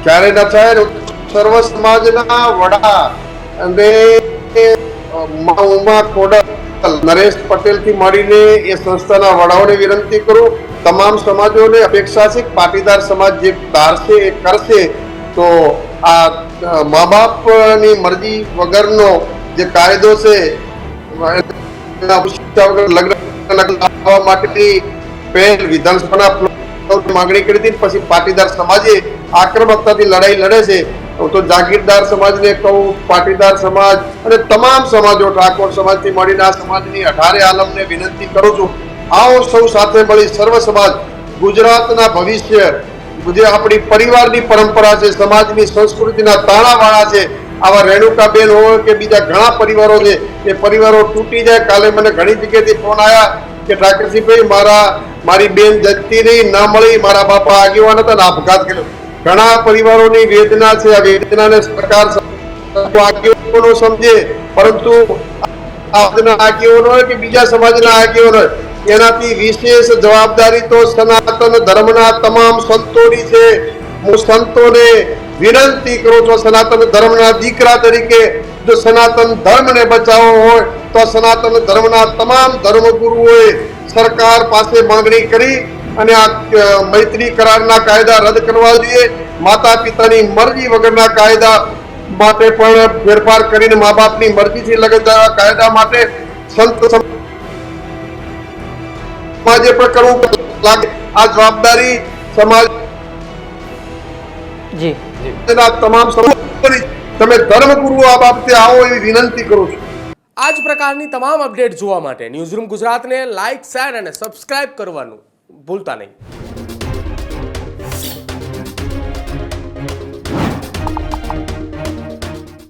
ક્યારે ન થાય. સર્વ સમાજના વડા અને ઉમા ખોડલ નરેશ પટેલ થી મળીને એ સંસ્થાના વડાઓને વિનંતી કરું. તમામ સમાજોને અપેક્ષા છે પાટીદાર સમાજ જે ધારશે એ કરશે. તો આ મા બાપની મરજી વગરનો જે કાયદો છે લગ્ન માટેની પહેલ વિધાનસભાના માંગણી કરી હતી. પછી પાટીદાર સમાજે આક્રમકતાથી લડાઈ લડે છે. તો જાગીરદાર સમાજને કહું, પાટીદાર સમાજ અને તમામ સમાજો ઠાકોર સમાજથી મળીને આ સમાજની 18 આલમને વિનંતી કરું છું, આવો સૌ સાથે મળી સર્વ સમાજ ગુજરાતના ભવિષ્ય, જે આપણી પરિવારની પરંપરા છે, સમાજની સંસ્કૃતિના તાણાવાળા છે, આવા રેણુકાબેન હોય કે બીજા ઘણા પરિવારો છે, એ પરિવારો તૂટી જાય. કાલે મને ઘણી જગ્યાએથી ફોન આવ્યા કે ઠાકરસિંહભાઈ મારી બેન જતી રહી, ના મળી, મારા બાપા આગેવાન હતા ને આપઘાત કર્યો. ઘણા પરિવારોની વેદના છે. આ વેદનાને સરકાર આગેવાનો સમજે, પરંતુ આગેવાનો હોય કે બીજા સમાજના આગેવાનો હોય, એનાથી વિશેષ જવાબદારી તો સનાતન ધર્મના તમામ સંતોની છે. હું સંતોને વિનંતી કરું છું, સનાતન ધર્મના દીકરા તરીકે જો સનાતન ધર્મને બચાવવો હોય તો સનાતન ધર્મના તમામ ધર્મગુરુઓએ સરકાર પાસે માંગણી કરી અને આ મૈત્રી કરારના કાયદા રદ કરવા જોઈએ. માતા પિતાની મરજી વગરના કાયદા માટે પણ ફેરફાર કરીને મા બાપની મરજીથી લગાવેલા કાયદા માટે સંત સમાજે પણ કરવું લાગે. આ જવાબદારી સમાજ તમામ તમે ધર્મગુરુઓ આ બાબતે આવો એવી વિનંતી કરું છું. આ જ પ્રકારની તમામ અપડેટ જોવા માટે ન્યૂઝરૂમ ગુજરાતને લાઇક, શેર અને સબસ્ક્રાઇબ કરવાનું ભૂલતા નહીં.